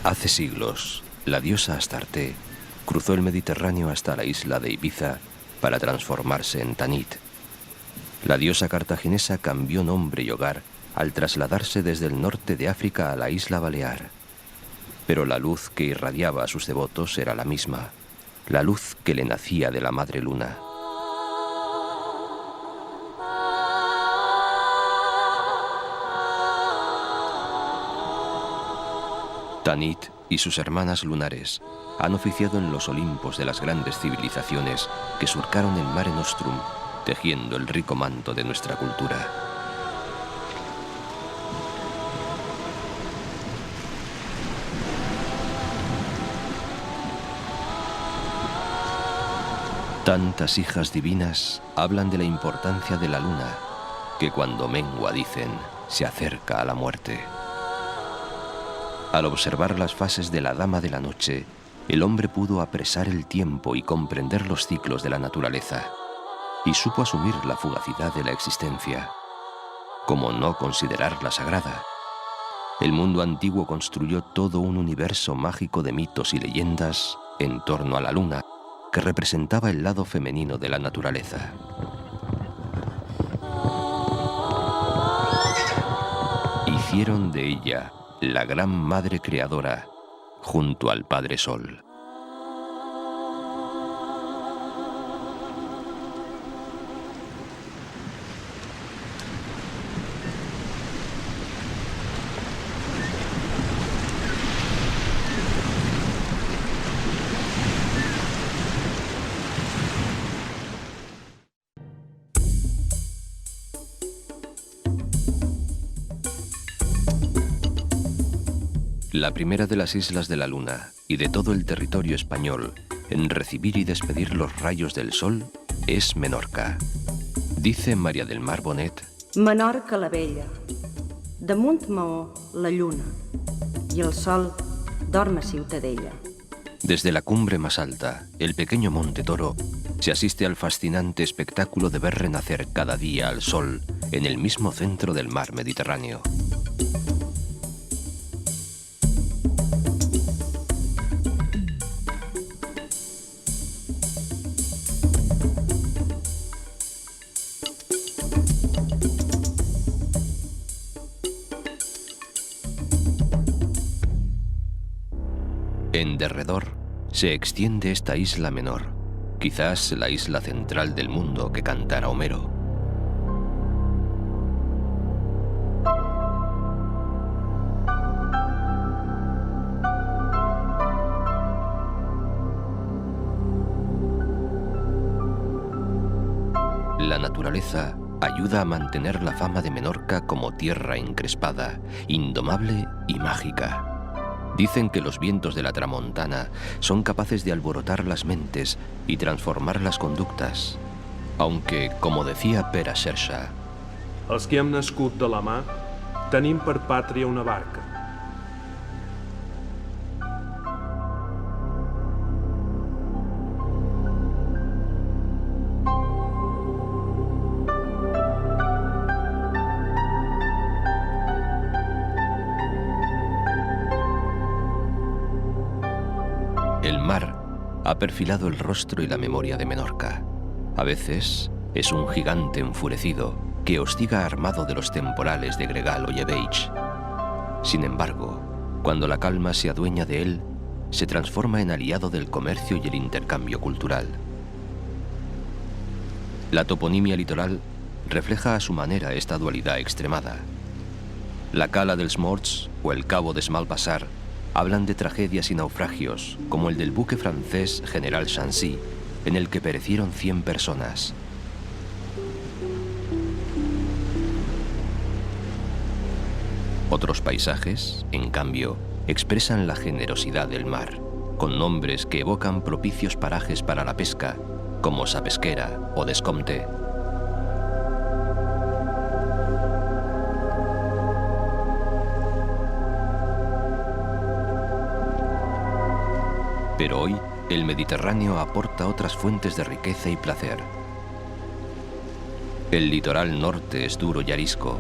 Hace siglos, la diosa Astarte cruzó el Mediterráneo hasta la isla de Ibiza para transformarse en Tanit. La diosa cartaginesa cambió nombre y hogar al trasladarse desde el norte de África a la isla Balear. Pero la luz que irradiaba a sus devotos era la misma, la luz que le nacía de la madre luna. Tanit y sus hermanas lunares han oficiado en los Olimpos de las grandes civilizaciones que surcaron el Mare Nostrum, tejiendo el rico manto de nuestra cultura. Tantas hijas divinas hablan de la importancia de la luna, que cuando mengua, dicen, se acerca a la muerte. Al observar las fases de la Dama de la Noche, el hombre pudo apresar el tiempo y comprender los ciclos de la naturaleza, y supo asumir la fugacidad de la existencia. ¿Cómo no considerarla sagrada? El mundo antiguo construyó todo un universo mágico de mitos y leyendas en torno a la luna, que representaba el lado femenino de la naturaleza. Hicieron de ella la gran madre creadora junto al Padre Sol. La primera de las islas de la Luna y de todo el territorio español en recibir y despedir los rayos del sol es Menorca. Dice María del Mar Bonet: Menorca la vella, damunt Maó la lluna y el sol dorm a Ciutadella. Desde la cumbre más alta, el pequeño Monte Toro, se asiste al fascinante espectáculo de ver renacer cada día al sol en el mismo centro del mar Mediterráneo. En derredor se extiende esta isla menor, quizás la isla central del mundo que cantara Homero. La naturaleza ayuda a mantener la fama de Menorca como tierra encrespada, indomable y mágica. Dicen que los vientos de la tramontana son capaces de alborotar las mentes y transformar las conductas. Aunque, como decía Pere Xerxa, els que hem nascut de la mà tenim per pàtria una barca. El mar ha perfilado el rostro y la memoria de Menorca. A veces es un gigante enfurecido que hostiga armado de los temporales de Gregal o Llebeig. Sin embargo, cuando la calma se adueña de él, se transforma en aliado del comercio y el intercambio cultural. La toponimia litoral refleja a su manera esta dualidad extremada. La Cala dels Morts o el Cabo de Smalbasar hablan de tragedias y naufragios, como el del buque francés General Chancy, en el que perecieron 100 personas. Otros paisajes, en cambio, expresan la generosidad del mar, con nombres que evocan propicios parajes para la pesca, como Sapesquera o Descompte. Pero hoy, el Mediterráneo aporta otras fuentes de riqueza y placer. El litoral norte es duro y arisco.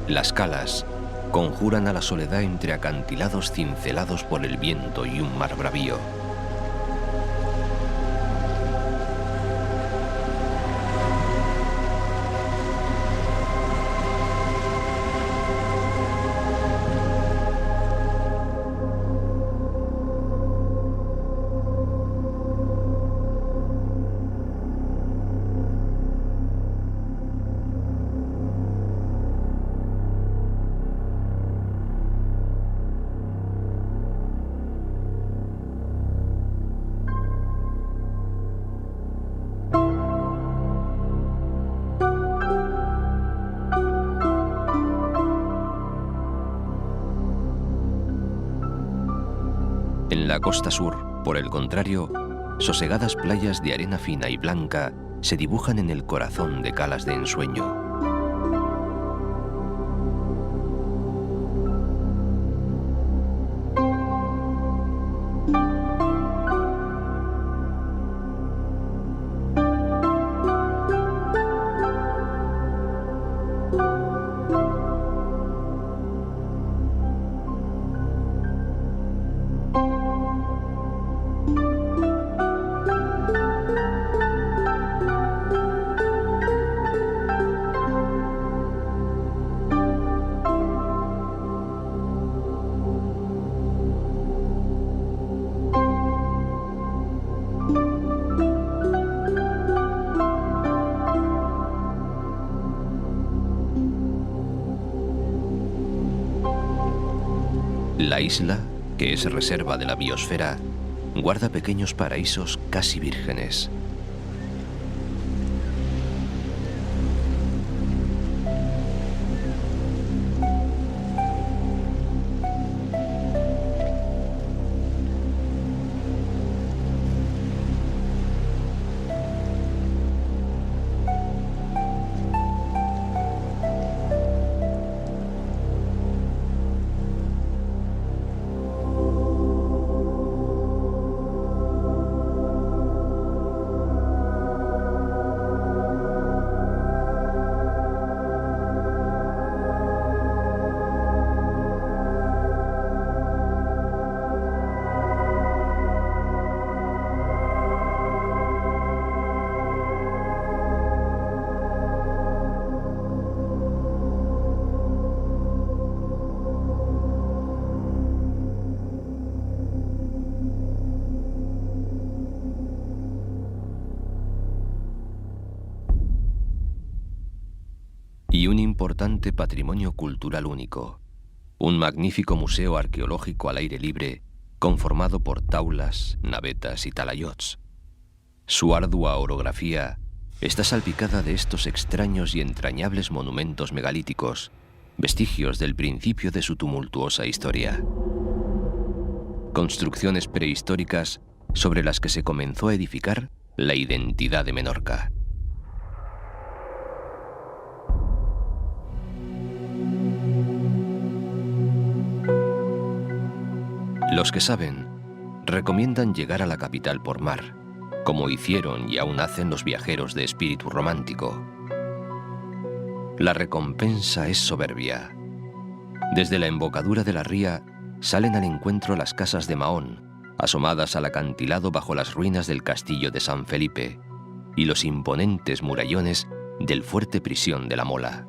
Las calas, conjuran a la soledad entre acantilados cincelados por el viento y un mar bravío. En la costa sur, por el contrario, sosegadas playas de arena fina y blanca se dibujan en el corazón de calas de ensueño. La isla, que es reserva de la biosfera, guarda pequeños paraísos casi vírgenes. Y un importante patrimonio cultural único, un magnífico museo arqueológico al aire libre conformado por taulas, navetas y talayots. Su ardua orografía está salpicada de estos extraños y entrañables monumentos megalíticos, vestigios del principio de su tumultuosa historia. Construcciones prehistóricas sobre las que se comenzó a edificar la identidad de Menorca. Los que saben recomiendan llegar a la capital por mar, como hicieron y aún hacen los viajeros de espíritu romántico. La recompensa es soberbia. Desde la embocadura de la ría salen al encuentro las casas de Mahón, asomadas al acantilado bajo las ruinas del castillo de San Felipe, y los imponentes murallones del fuerte prisión de la Mola.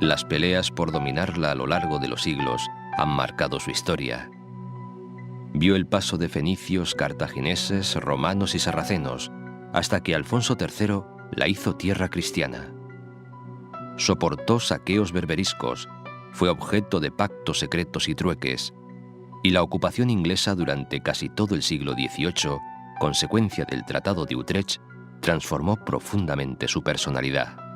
Las peleas por dominarla a lo largo de los siglos han marcado su historia. Vio el paso de fenicios, cartagineses, romanos y sarracenos, hasta que Alfonso III la hizo tierra cristiana. Soportó saqueos berberiscos, fue objeto de pactos secretos y trueques, y la ocupación inglesa durante casi todo el siglo XVIII, consecuencia del Tratado de Utrecht, transformó profundamente su personalidad.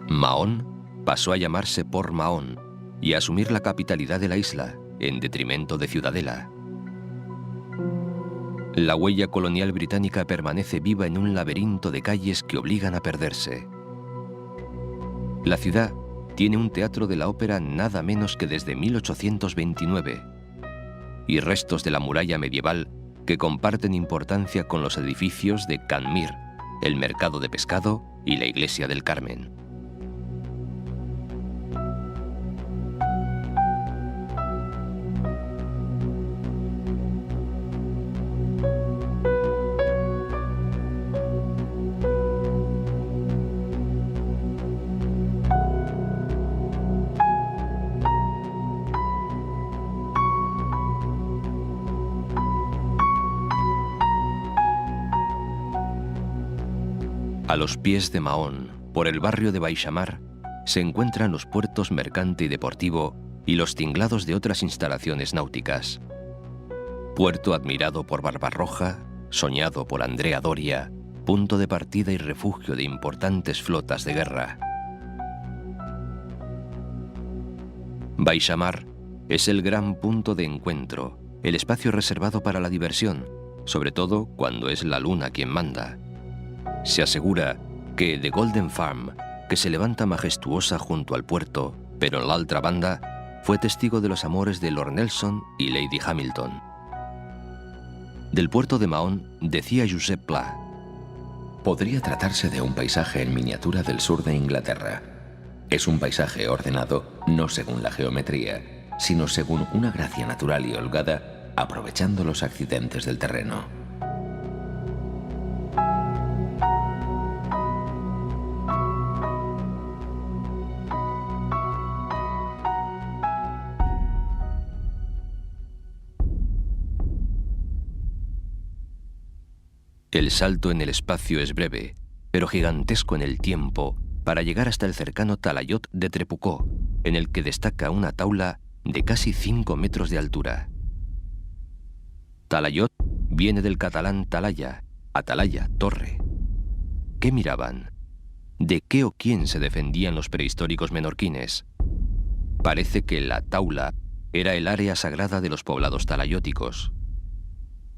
Mahón pasó a llamarse Port Mahón y a asumir la capitalidad de la isla, en detrimento de Ciudadela. La huella colonial británica permanece viva en un laberinto de calles que obligan a perderse. La ciudad tiene un teatro de la ópera nada menos que desde 1829, y restos de la muralla medieval que comparten importancia con los edificios de Can Mir, el mercado de pescado y la iglesia del Carmen. A los pies de Mahón, por el barrio de Baixamar, se encuentran los puertos mercante y deportivo y los tinglados de otras instalaciones náuticas. Puerto admirado por Barbarroja, soñado por Andrea Doria, punto de partida y refugio de importantes flotas de guerra. Baixamar es el gran punto de encuentro, el espacio reservado para la diversión, sobre todo cuando es la luna quien manda. Se asegura que The Golden Farm, que se levanta majestuosa junto al puerto, pero en la otra banda, fue testigo de los amores de Lord Nelson y Lady Hamilton. Del puerto de Mahón decía Josep Pla: podría tratarse de un paisaje en miniatura del sur de Inglaterra. Es un paisaje ordenado no según la geometría, sino según una gracia natural y holgada, aprovechando los accidentes del terreno. El salto en el espacio es breve, pero gigantesco en el tiempo, para llegar hasta el cercano talayot de Trepucó, en el que destaca una taula de casi 5 metros de altura. Talayot viene del catalán talaya, atalaya, torre. ¿Qué miraban? ¿De qué o quién se defendían los prehistóricos menorquines? Parece que la taula era el área sagrada de los poblados talayóticos.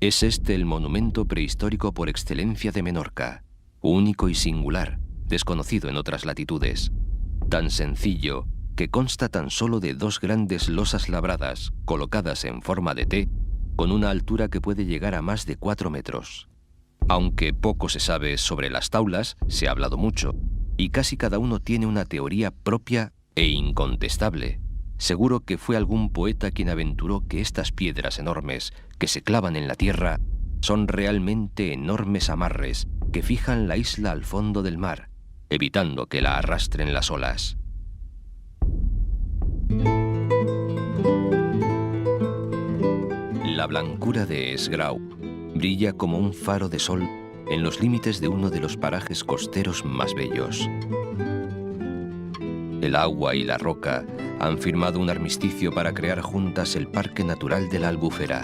Es este el monumento prehistórico por excelencia de Menorca, único y singular, desconocido en otras latitudes, tan sencillo que consta tan solo de 2 grandes losas labradas colocadas en forma de T, con una altura que puede llegar a más de 4 metros. Aunque poco se sabe sobre las taulas, se ha hablado mucho, y casi cada uno tiene una teoría propia e incontestable. Seguro que fue algún poeta quien aventuró que estas piedras enormes que se clavan en la tierra son realmente enormes amarres que fijan la isla al fondo del mar, evitando que la arrastren las olas. La blancura de Esgrau brilla como un faro de sol en los límites de uno de los parajes costeros más bellos. El agua y la roca han firmado un armisticio para crear juntas el Parque Natural de la Albufera.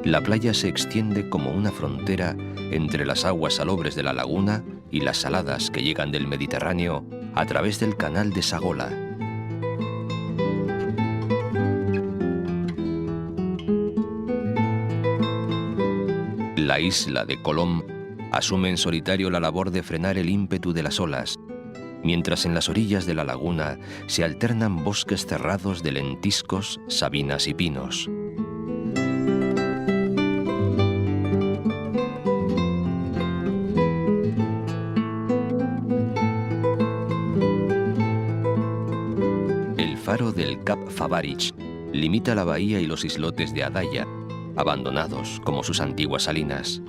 La playa se extiende como una frontera entre las aguas salobres de la laguna y las saladas que llegan del Mediterráneo a través del canal de Sagola. La isla de Colom asume en solitario la labor de frenar el ímpetu de las olas, mientras en las orillas de la laguna se alternan bosques cerrados de lentiscos, sabinas y pinos. El faro del Cap Favarich limita la bahía y los islotes de Adaya, abandonados como sus antiguas salinas.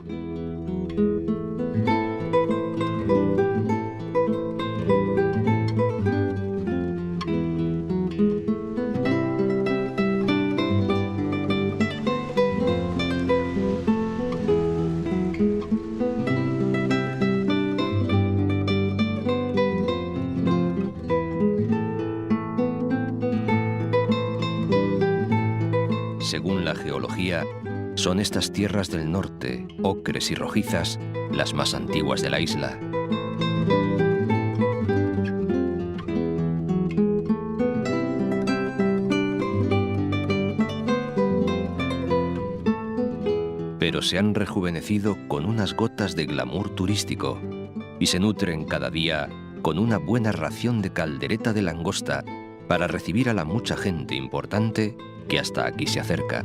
Según la geología, son estas tierras del norte, ocres y rojizas, las más antiguas de la isla. Pero se han rejuvenecido con unas gotas de glamour turístico y se nutren cada día con una buena ración de caldereta de langosta para recibir a la mucha gente importante que hasta aquí se acerca.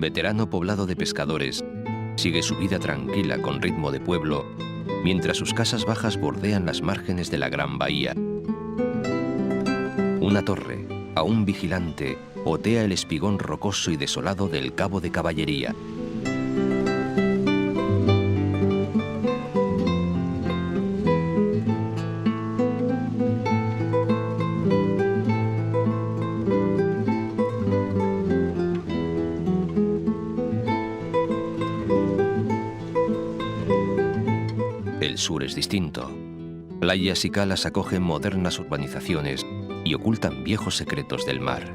veterano poblado de pescadores, sigue su vida tranquila con ritmo de pueblo, mientras sus casas bajas bordean las márgenes de la gran bahía. Una torre, aún vigilante, otea el espigón rocoso y desolado del Cabo de Caballería. El sur es distinto. Playas y calas acogen modernas urbanizaciones y ocultan viejos secretos del mar.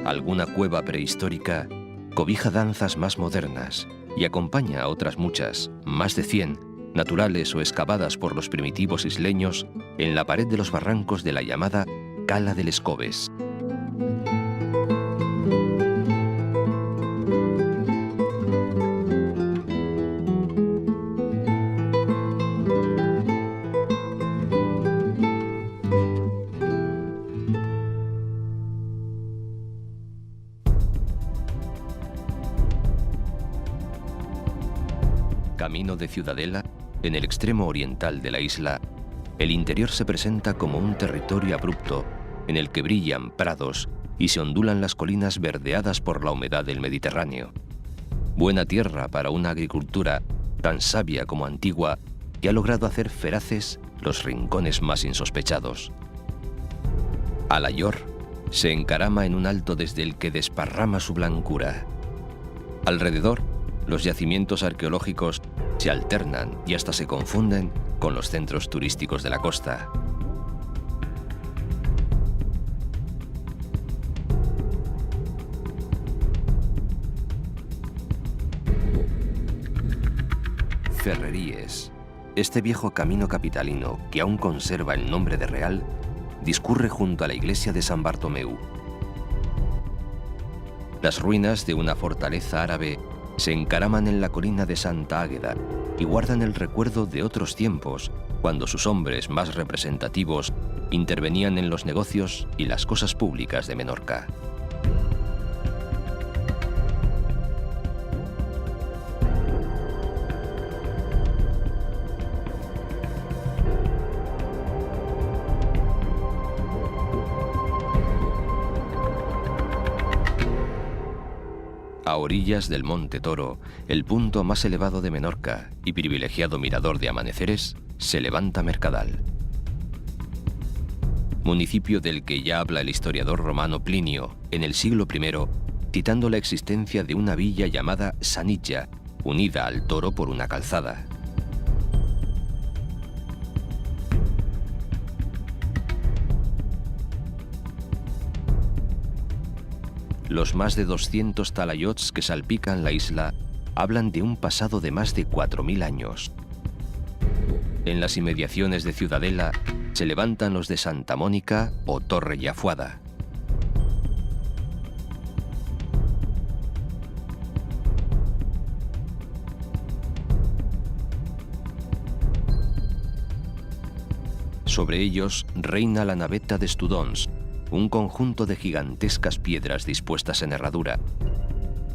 Alguna cueva prehistórica cobija danzas más modernas y acompaña a otras muchas, más de 100, naturales o excavadas por los primitivos isleños en la pared de los barrancos de la llamada Cala del Escobes. Camino de Ciudadela, en el extremo oriental de la isla, el interior se presenta como un territorio abrupto en el que brillan prados y se ondulan las colinas verdeadas por la humedad del Mediterráneo. Buena tierra para una agricultura tan sabia como antigua que ha logrado hacer feraces los rincones más insospechados. Alayor se encarama en un alto desde el que desparrama su blancura. Alrededor, los yacimientos arqueológicos se alternan y hasta se confunden con los centros turísticos de la costa. Ferreríes, este viejo camino capitalino que aún conserva el nombre de Real, discurre junto a la iglesia de San Bartomeu. Las ruinas de una fortaleza árabe se encaraman en la colina de Santa Águeda y guardan el recuerdo de otros tiempos, cuando sus hombres más representativos intervenían en los negocios y las cosas públicas de Menorca. A orillas del Monte Toro, el punto más elevado de Menorca y privilegiado mirador de amaneceres, se levanta Mercadal. Municipio del que ya habla el historiador romano Plinio en el siglo I, citando la existencia de una villa llamada Sanilla, unida al Toro por una calzada. Los más de 200 talayots que salpican la isla hablan de un pasado de más de 4000 años. En las inmediaciones de Ciudadela se levantan los de Santa Mónica o Torre Yafuada. Sobre ellos reina la naveta de Estudons, un conjunto de gigantescas piedras dispuestas en herradura.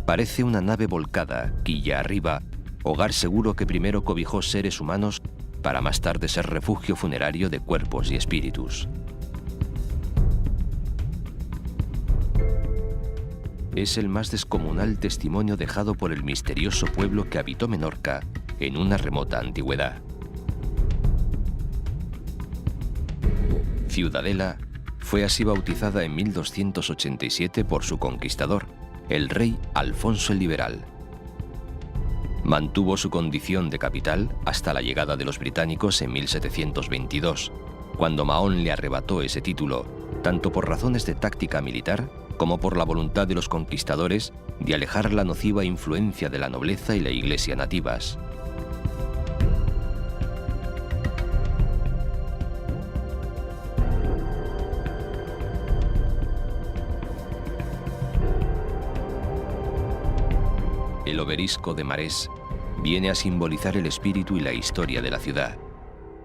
Parece una nave volcada, quilla arriba, hogar seguro que primero cobijó seres humanos para más tarde ser refugio funerario de cuerpos y espíritus. Es el más descomunal testimonio dejado por el misterioso pueblo que habitó Menorca en una remota antigüedad. Ciudadela fue así bautizada en 1287 por su conquistador, el rey Alfonso el Liberal. Mantuvo su condición de capital hasta la llegada de los británicos en 1722, cuando Mahón le arrebató ese título, tanto por razones de táctica militar como por la voluntad de los conquistadores de alejar la nociva influencia de la nobleza y la iglesia nativas. El obelisco de Marés viene a simbolizar el espíritu y la historia de la ciudad.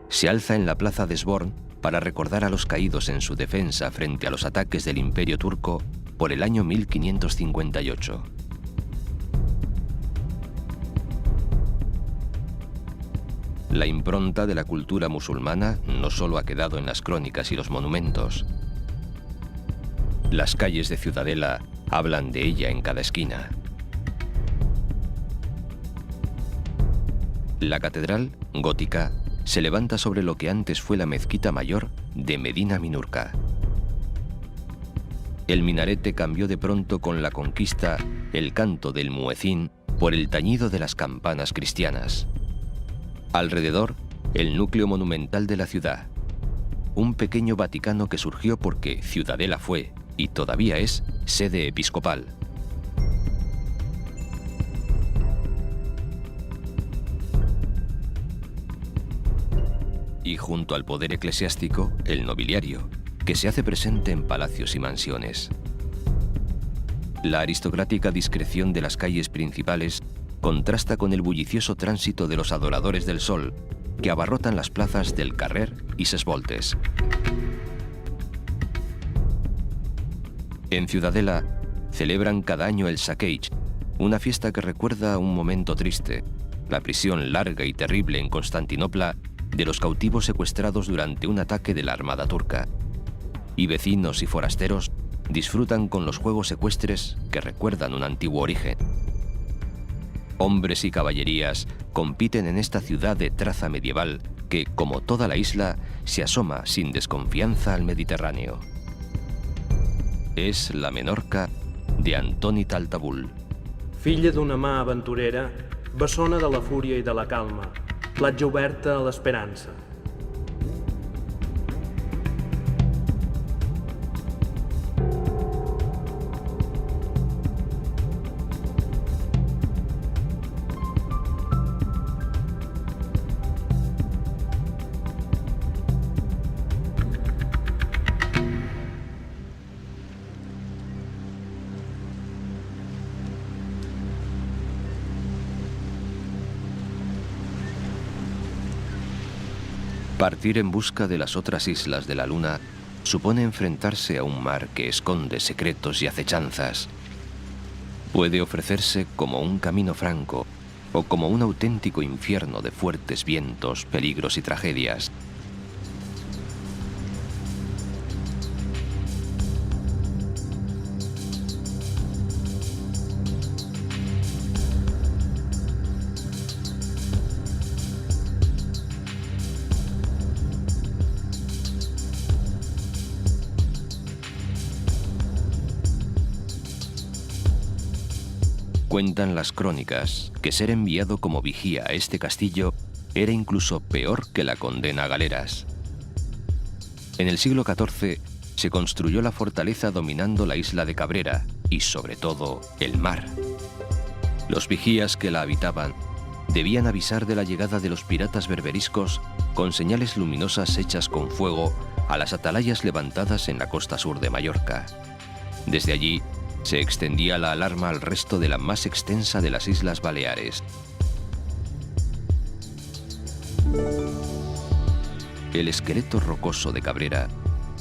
Se alza en la plaza de Sborn para recordar a los caídos en su defensa frente a los ataques del Imperio turco por el año 1558. La impronta de la cultura musulmana no solo ha quedado en las crónicas y los monumentos. Las calles de Ciudadela hablan de ella en cada esquina. La catedral, gótica, se levanta sobre lo que antes fue la mezquita mayor de Medina Minurca. El minarete cambió de pronto con la conquista el canto del muecín por el tañido de las campanas cristianas. Alrededor, el núcleo monumental de la ciudad. Un pequeño Vaticano que surgió porque Ciudadela fue, y todavía es, sede episcopal. Y junto al poder eclesiástico, el nobiliario, que se hace presente en palacios y mansiones. La aristocrática discreción de las calles principales contrasta con el bullicioso tránsito de los adoradores del sol, que abarrotan las plazas del Carrer y Ses Voltes. En Ciudadela celebran cada año el Saqueig, una fiesta que recuerda un momento triste, la prisión larga y terrible en Constantinopla de los cautivos secuestrados durante un ataque de la Armada turca. Y vecinos y forasteros disfrutan con los juegos ecuestres que recuerdan un antiguo origen. Hombres y caballerías compiten en esta ciudad de traza medieval que, como toda la isla, se asoma sin desconfianza al Mediterráneo. És la Menorca de Antoni Taltabull. Filla d'una mà aventurera, bessona de la fúria i de la calma, platja oberta a l'esperança. Partir en busca de las otras islas de la luna supone enfrentarse a un mar que esconde secretos y acechanzas. Puede ofrecerse como un camino franco o como un auténtico infierno de fuertes vientos, peligros y tragedias. Cuentan las crónicas que ser enviado como vigía a este castillo era incluso peor que la condena a galeras. En el siglo XIV se construyó la fortaleza dominando la isla de Cabrera y, sobre todo, el mar. Los vigías que la habitaban debían avisar de la llegada de los piratas berberiscos con señales luminosas hechas con fuego a las atalayas levantadas en la costa sur de Mallorca. Desde allí se extendía la alarma al resto de la más extensa de las Islas Baleares. El esqueleto rocoso de Cabrera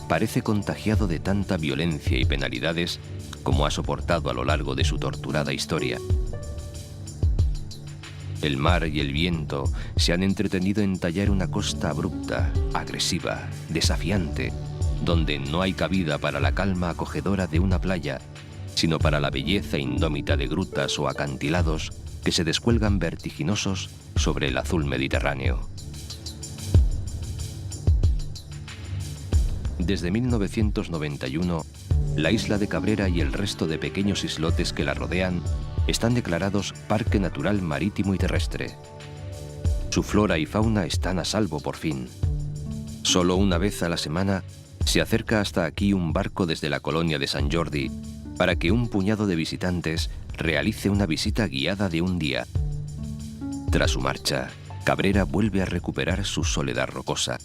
parece contagiado de tanta violencia y penalidades como ha soportado a lo largo de su torturada historia. El mar y el viento se han entretenido en tallar una costa abrupta, agresiva, desafiante, donde no hay cabida para la calma acogedora de una playa, sino para la belleza indómita de grutas o acantilados que se descuelgan vertiginosos sobre el azul Mediterráneo. Desde 1991, la isla de Cabrera y el resto de pequeños islotes que la rodean están declarados Parque Natural Marítimo y Terrestre. Su flora y fauna están a salvo por fin. Solo una vez a la semana se acerca hasta aquí un barco desde la colonia de Sant Jordi para que un puñado de visitantes realice una visita guiada de un día. Tras su marcha, Cabrera vuelve a recuperar su soledad rocosa.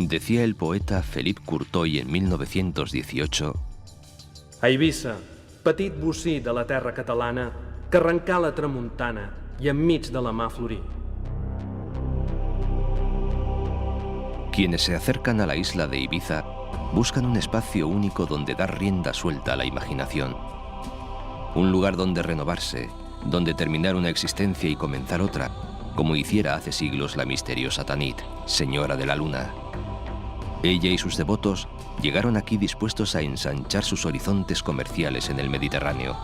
Decía el poeta Felip Courtoy en 1918: A Eivissa, petit bocí de la terra catalana, que arrencà la tramuntana i enmig de la mà florí. Quienes se acercan a la isla de Ibiza buscan un espacio único donde dar rienda suelta a la imaginación. Un lugar donde renovarse, donde terminar una existencia y comenzar otra, como hiciera hace siglos la misteriosa Tanit, señora de la luna. Ella y sus devotos llegaron aquí dispuestos a ensanchar sus horizontes comerciales en el Mediterráneo.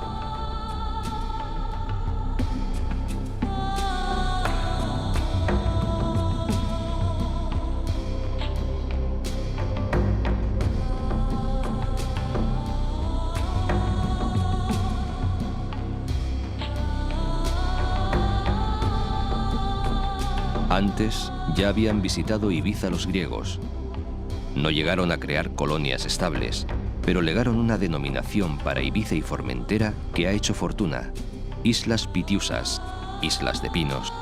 Antes ya habían visitado Ibiza los griegos. No llegaron a crear colonias estables, pero legaron una denominación para Ibiza y Formentera que ha hecho fortuna: Islas Pitiusas, Islas de Pinos.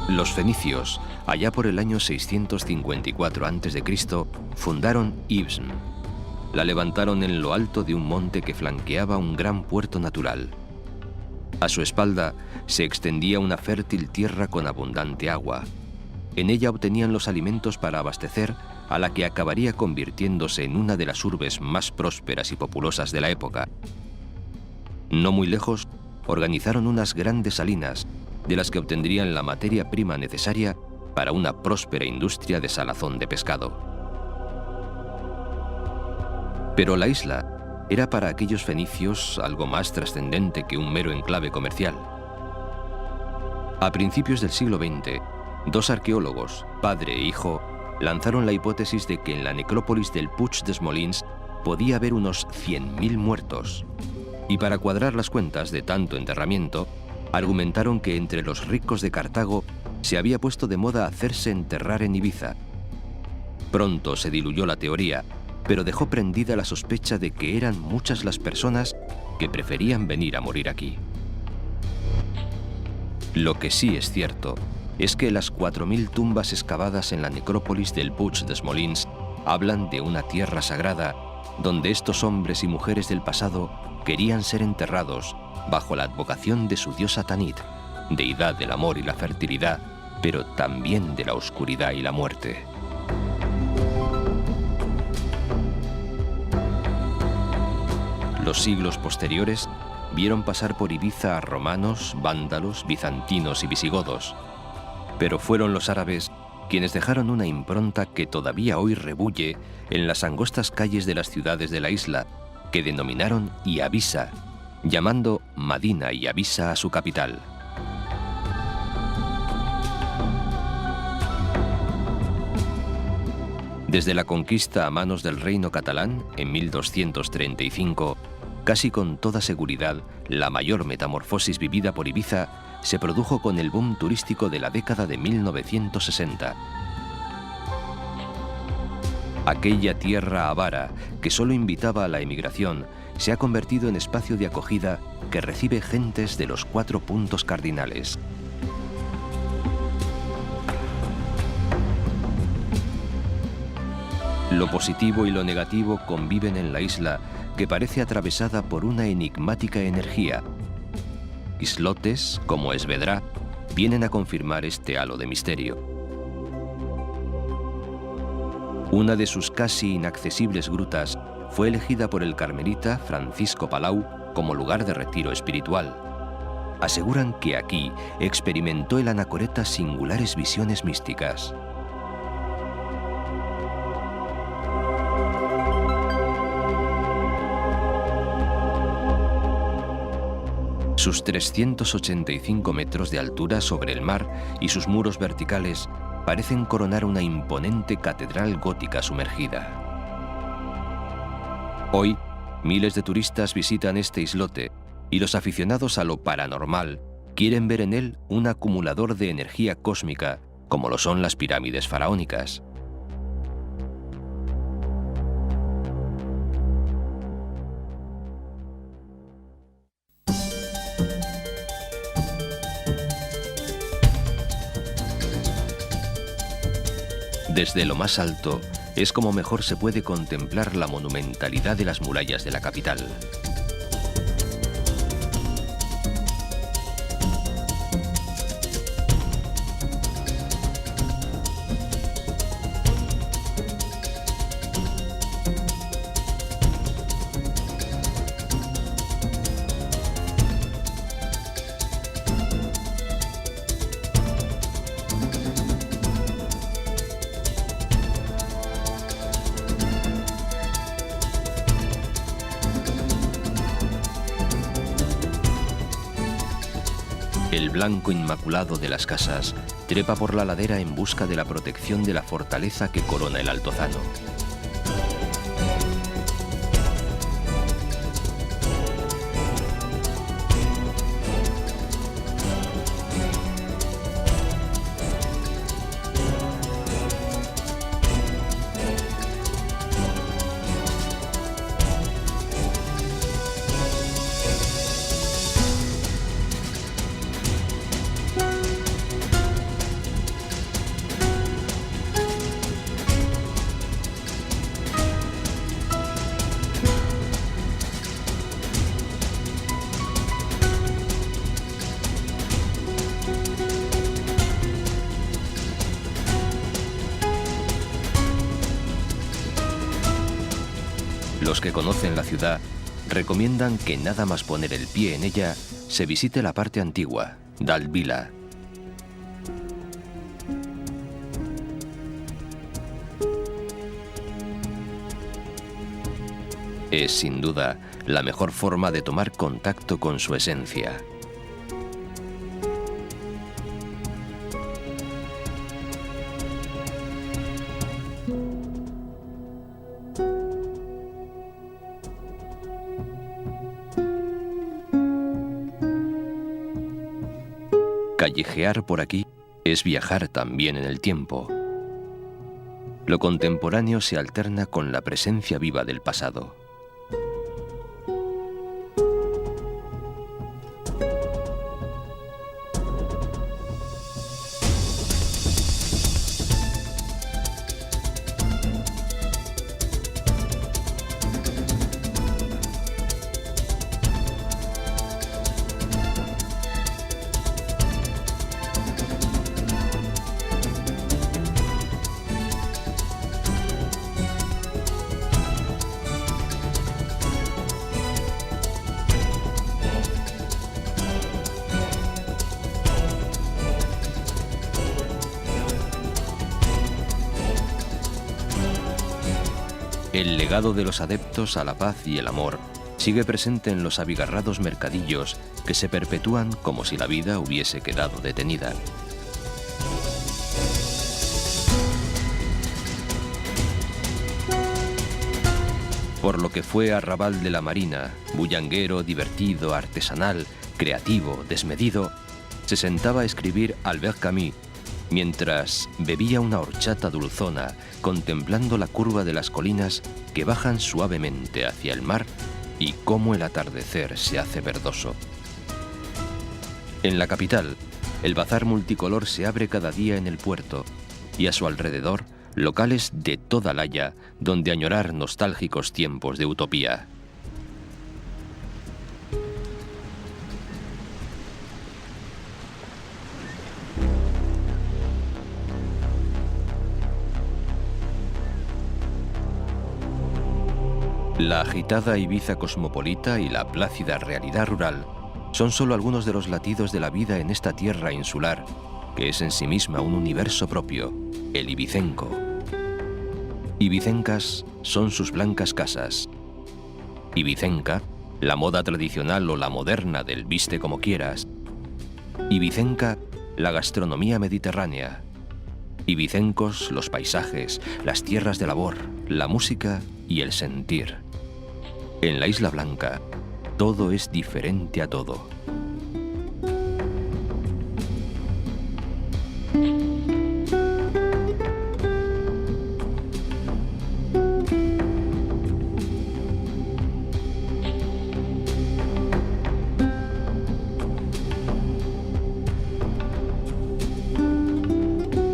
Los fenicios, allá por el año 654 a.C., fundaron Ibsm. La levantaron en lo alto de un monte que flanqueaba un gran puerto natural. A su espalda se extendía una fértil tierra con abundante agua. En ella obtenían los alimentos para abastecer a la que acabaría convirtiéndose en una de las urbes más prósperas y populosas de la época. No muy lejos, organizaron unas grandes salinas, de las que obtendrían la materia prima necesaria para una próspera industria de salazón de pescado. Pero la isla era para aquellos fenicios algo más trascendente que un mero enclave comercial. A principios del siglo XX, dos arqueólogos, padre e hijo, lanzaron la hipótesis de que en la necrópolis del Puig des Molins podía haber unos 100.000 muertos. Y para cuadrar las cuentas de tanto enterramiento, argumentaron que entre los ricos de Cartago se había puesto de moda hacerse enterrar en Ibiza. Pronto se diluyó la teoría, pero dejó prendida la sospecha de que eran muchas las personas que preferían venir a morir aquí. Lo que sí es cierto es que las 4.000 tumbas excavadas en la necrópolis del Puig des Molins hablan de una tierra sagrada donde estos hombres y mujeres del pasado querían ser enterrados bajo la advocación de su diosa Tanit, deidad del amor y la fertilidad, pero también de la oscuridad y la muerte. Los siglos posteriores vieron pasar por Ibiza a romanos, vándalos, bizantinos y visigodos, pero fueron los árabes quienes dejaron una impronta que todavía hoy rebulle en las angostas calles de las ciudades de la isla, que denominaron Iabisa, llamando Madina y Abisa a su capital. Desde la conquista a manos del reino catalán en 1235, casi con toda seguridad, la mayor metamorfosis vivida por Ibiza se produjo con el boom turístico de la década de 1960. Aquella tierra avara, que solo invitaba a la emigración, se ha convertido en espacio de acogida que recibe gentes de los 4 puntos cardinales. Lo positivo y lo negativo conviven en la isla, que parece atravesada por una enigmática energía. Islotes, como Esvedra, vienen a confirmar este halo de misterio. Una de sus casi inaccesibles grutas fue elegida por el carmelita Francisco Palau como lugar de retiro espiritual. Aseguran que aquí experimentó el anacoreta singulares visiones místicas. Sus 385 metros de altura sobre el mar y sus muros verticales parecen coronar una imponente catedral gótica sumergida. Hoy, miles de turistas visitan este islote y los aficionados a lo paranormal quieren ver en él un acumulador de energía cósmica, como lo son las pirámides faraónicas. Desde lo más alto es como mejor se puede contemplar la monumentalidad de las murallas de la capital. El blanco inmaculado de las casas trepa por la ladera en busca de la protección de la fortaleza que corona el altozano. Los que conocen la ciudad recomiendan que nada más poner el pie en ella se visite la parte antigua, Dalt Vila. Es sin duda la mejor forma de tomar contacto con su esencia. Callejear por aquí es viajar también en el tiempo. Lo contemporáneo se alterna con la presencia viva del pasado. El legado de los adeptos a la paz y el amor sigue presente en los abigarrados mercadillos que se perpetúan como si la vida hubiese quedado detenida. Por lo que fue arrabal de la Marina, bullanguero, divertido, artesanal, creativo, desmedido, se sentaba a escribir Albert Camus, mientras bebía una horchata dulzona, contemplando la curva de las colinas que bajan suavemente hacia el mar y cómo el atardecer se hace verdoso. En la capital, el bazar multicolor se abre cada día en el puerto y a su alrededor locales de toda la haya donde añorar nostálgicos tiempos de utopía. La agitada Ibiza cosmopolita y la plácida realidad rural son solo algunos de los latidos de la vida en esta tierra insular, que es en sí misma un universo propio, el ibicenco. Ibicencas son sus blancas casas. Ibicenca, la moda tradicional o la moderna del viste como quieras. Ibicenca, la gastronomía mediterránea. Ibicencos, los paisajes, las tierras de labor, la música y el sentir. En la Isla Blanca, todo es diferente a todo.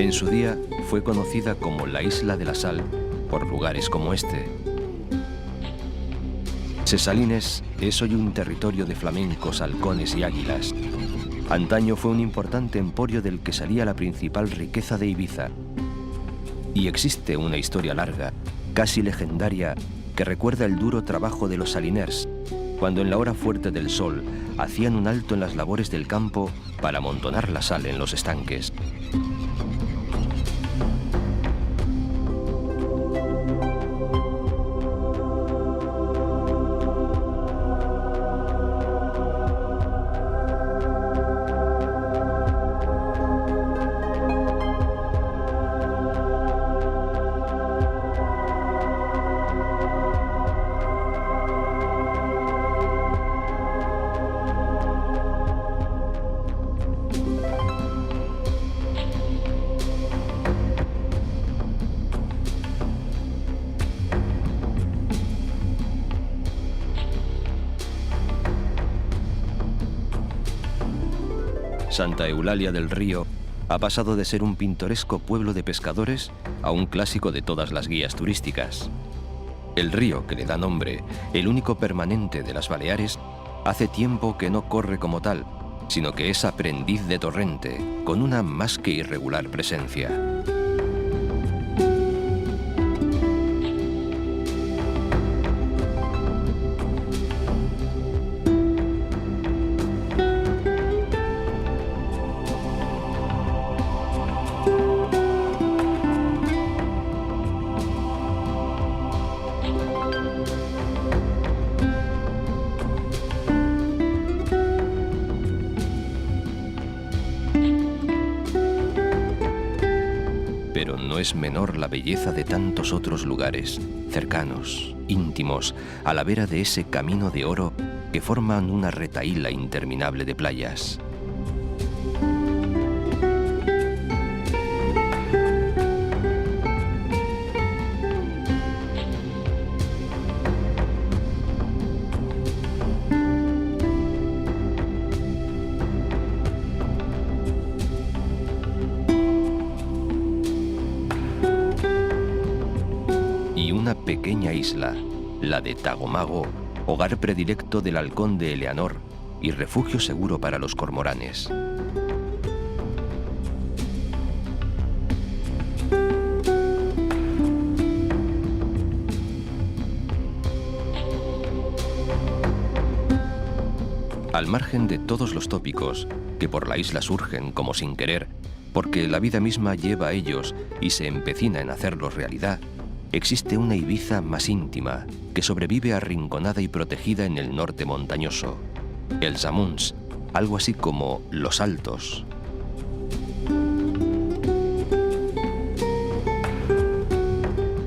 En su día fue conocida como la Isla de la Sal por lugares como este. Ses Salines es hoy un territorio de flamencos, halcones y águilas. Antaño fue un importante emporio del que salía la principal riqueza de Ibiza. Y existe una historia larga, casi legendaria, que recuerda el duro trabajo de los saliners, cuando en la hora fuerte del sol hacían un alto en las labores del campo para amontonar la sal en los estanques. Santa Eulalia del Río ha pasado de ser un pintoresco pueblo de pescadores a un clásico de todas las guías turísticas. El río que le da nombre, el único permanente de las Baleares, hace tiempo que no corre como tal, sino que es aprendiz de torrente, con una más que irregular presencia. Pero no es menor la belleza de tantos otros lugares, cercanos, íntimos, a la vera de ese camino de oro que forman una retahíla interminable de playas. Una pequeña isla, la de Tagomago, hogar predilecto del halcón de Eleanor y refugio seguro para los cormoranes. Al margen de todos los tópicos que por la isla surgen como sin querer, porque la vida misma lleva a ellos y se empecina en hacerlos realidad, existe una Ibiza más íntima, que sobrevive arrinconada y protegida en el norte montañoso, el Amunt, algo así como los Altos.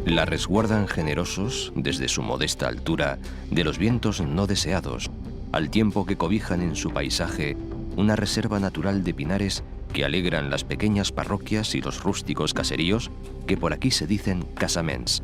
La resguardan generosos, desde su modesta altura, de los vientos no deseados, al tiempo que cobijan en su paisaje una reserva natural de pinares que alegran las pequeñas parroquias y los rústicos caseríos que por aquí se dicen casaments.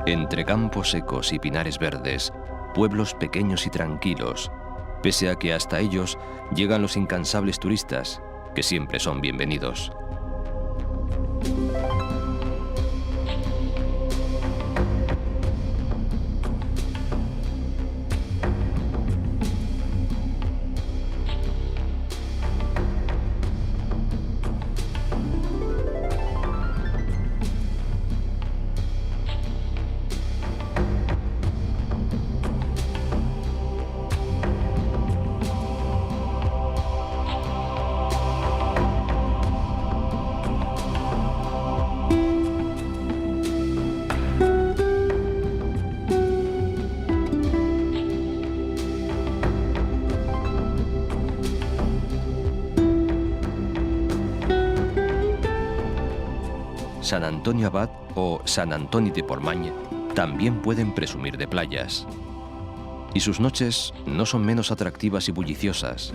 Entre campos secos y pinares verdes, pueblos pequeños y tranquilos, pese a que hasta ellos llegan los incansables turistas, que siempre son bienvenidos. Sant Antoni Abat o Sant Antoni de Portmany también pueden presumir de playas. Y sus noches no son menos atractivas y bulliciosas.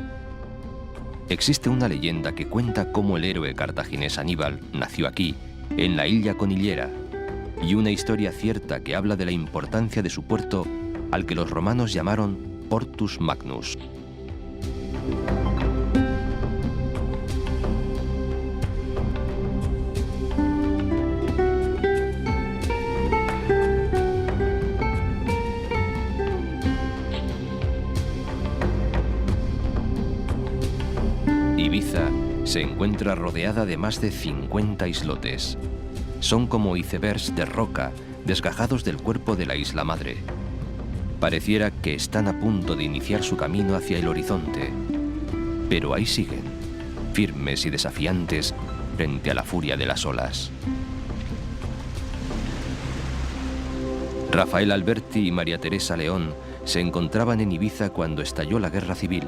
Existe una leyenda que cuenta cómo el héroe cartaginés Aníbal nació aquí, en la Illa Conillera, y una historia cierta que habla de la importancia de su puerto, al que los romanos llamaron Portus Magnus. Ibiza se encuentra rodeada de más de 50 islotes. Son como icebergs de roca desgajados del cuerpo de la isla madre. Pareciera que están a punto de iniciar su camino hacia el horizonte, pero ahí siguen, firmes y desafiantes frente a la furia de las olas. Rafael Alberti y María Teresa León se encontraban en Ibiza cuando estalló la Guerra Civil.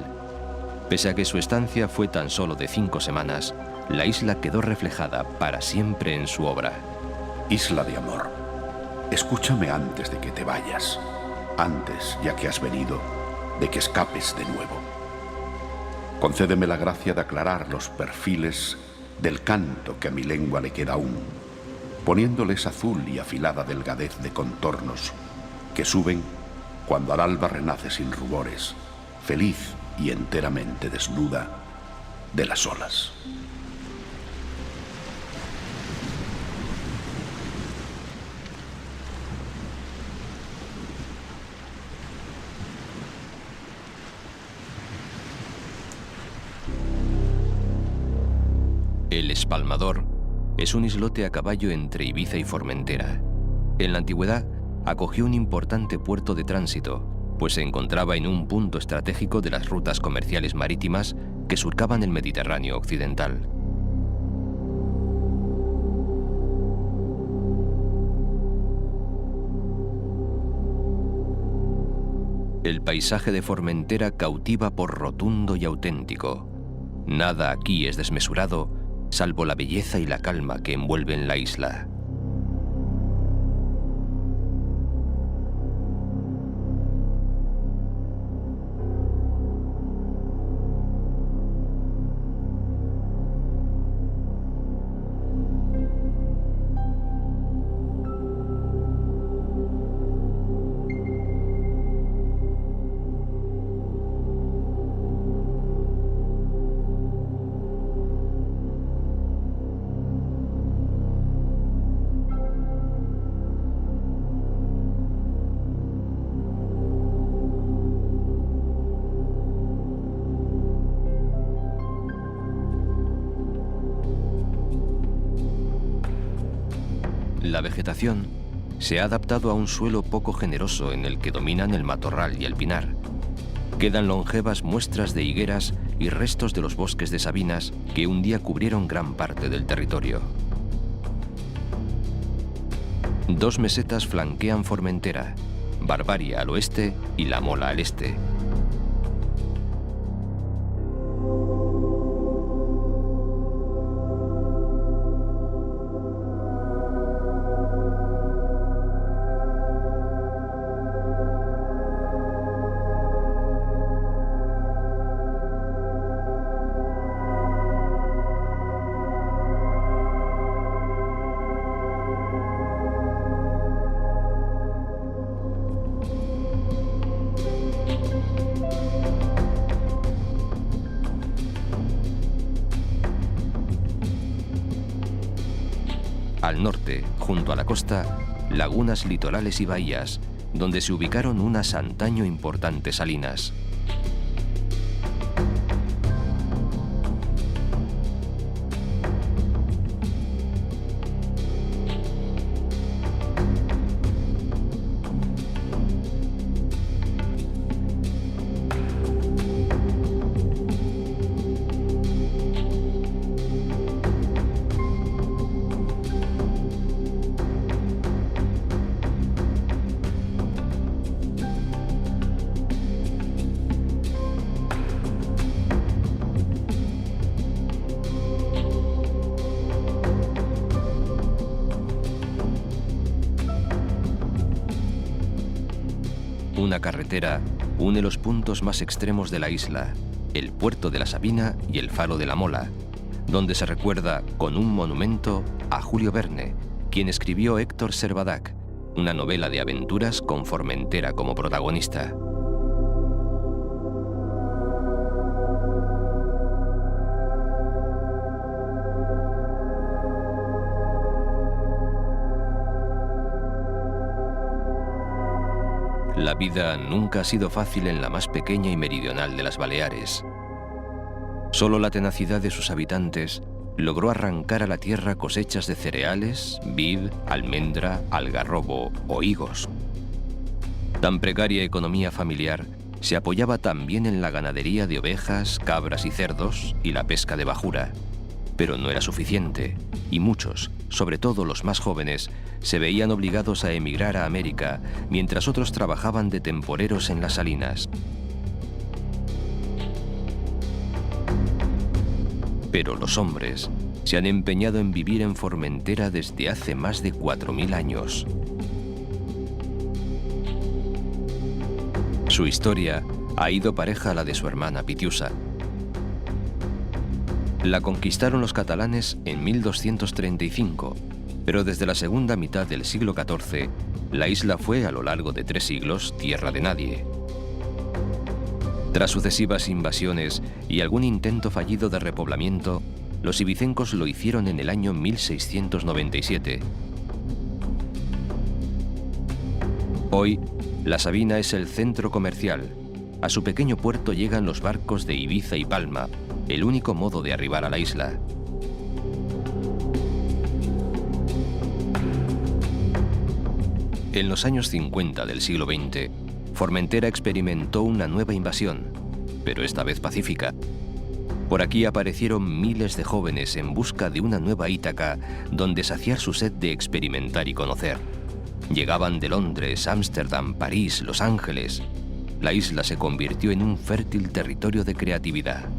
Pese a que su estancia fue tan solo de 5 semanas, la isla quedó reflejada para siempre en su obra. Isla de amor, escúchame antes de que te vayas. Antes, ya que has venido, de que escapes de nuevo. Concédeme la gracia de aclarar los perfiles del canto que a mi lengua le queda aún, poniéndoles azul y afilada delgadez de contornos que suben cuando al alba renace sin rubores, feliz y enteramente desnuda de las olas. El Espalmador es un islote a caballo entre Ibiza y Formentera. En la antigüedad acogió un importante puerto de tránsito, pues se encontraba en un punto estratégico de las rutas comerciales marítimas que surcaban el Mediterráneo occidental. El paisaje de Formentera cautiva por rotundo y auténtico. Nada aquí es desmesurado, salvo la belleza y la calma que envuelven la isla. La vegetación se ha adaptado a un suelo poco generoso en el que dominan el matorral y el pinar. Quedan longevas muestras de higueras y restos de los bosques de sabinas que un día cubrieron gran parte del territorio. 2 mesetas flanquean Formentera, Barbaria al oeste y La Mola al este. Al norte, junto a la costa, lagunas litorales y bahías, donde se ubicaron unas antaño importantes salinas. Una carretera une los puntos más extremos de la isla, el puerto de la Sabina y el faro de la Mola, donde se recuerda con un monumento a Julio Verne, quien escribió Héctor Servadac, una novela de aventuras con Formentera como protagonista. La vida nunca ha sido fácil en la más pequeña y meridional de las Baleares. Solo la tenacidad de sus habitantes logró arrancar a la tierra cosechas de cereales, vid, almendra, algarrobo o higos. Tan precaria economía familiar se apoyaba también en la ganadería de ovejas, cabras y cerdos y la pesca de bajura. Pero no era suficiente, y muchos, sobre todo los más jóvenes, se veían obligados a emigrar a América, mientras otros trabajaban de temporeros en las salinas. Pero los hombres se han empeñado en vivir en Formentera desde hace más de 4000 años. Su historia ha ido pareja a la de su hermana Pitiusa. La conquistaron los catalanes en 1235, pero desde la segunda mitad del siglo XIV, la isla fue a lo largo de 3 siglos tierra de nadie. Tras sucesivas invasiones y algún intento fallido de repoblamiento, los ibicencos lo hicieron en el año 1697. Hoy, la Sabina es el centro comercial. A su pequeño puerto llegan los barcos de Ibiza y Palma, el único modo de arribar a la isla. En los años 50 del siglo XX, Formentera experimentó una nueva invasión, pero esta vez pacífica. Por aquí aparecieron miles de jóvenes en busca de una nueva Ítaca donde saciar su sed de experimentar y conocer. Llegaban de Londres, Ámsterdam, París, Los Ángeles. La isla se convirtió en un fértil territorio de creatividad.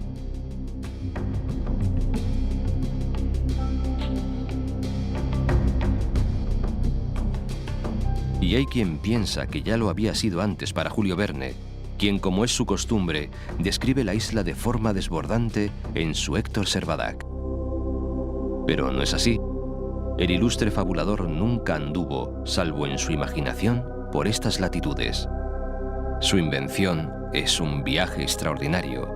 Y hay quien piensa que ya lo había sido antes para Julio Verne, quien, como es su costumbre, describe la isla de forma desbordante en su Héctor Servadac. Pero no es así. El ilustre fabulador nunca anduvo, salvo en su imaginación, por estas latitudes. Su invención es un viaje extraordinario.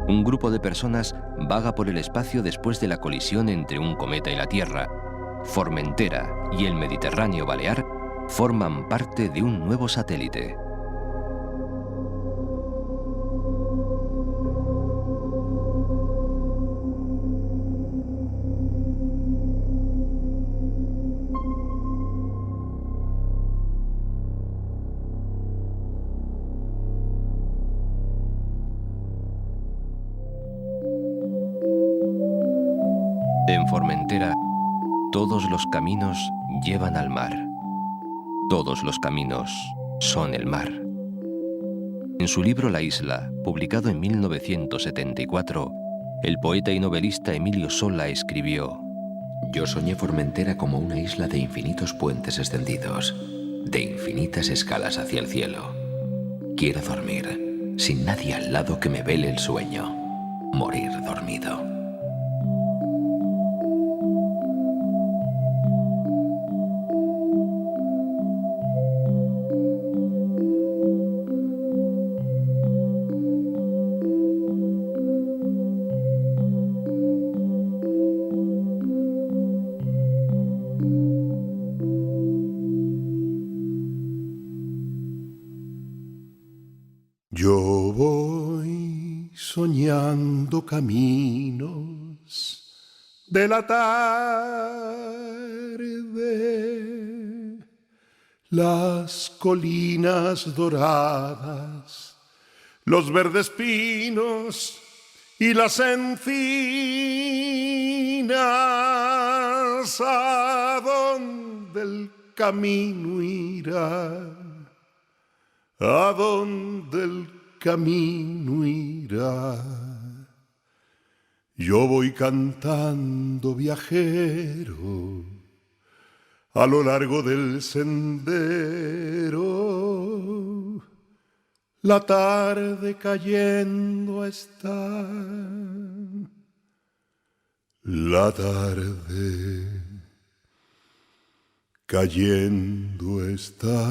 Un grupo de personas vaga por el espacio después de la colisión entre un cometa y la Tierra. Formentera y el Mediterráneo Balear forman parte de un nuevo satélite. En Formentera, todos los caminos llevan al mar. Todos los caminos son el mar. En su libro La isla, publicado en 1974, el poeta y novelista Emilio Sola escribió: Yo soñé Formentera como una isla de infinitos puentes extendidos, de infinitas escalas hacia el cielo. Quiero dormir, sin nadie al lado que me vele el sueño, morir dormido. Yo voy soñando caminos de la tarde, las colinas doradas, los verdes pinos y las encinas, ¿a dónde el camino irá? ¿A dónde el camino irá? Yo voy cantando viajero a lo largo del sendero, La tarde cayendo está, la tarde cayendo está.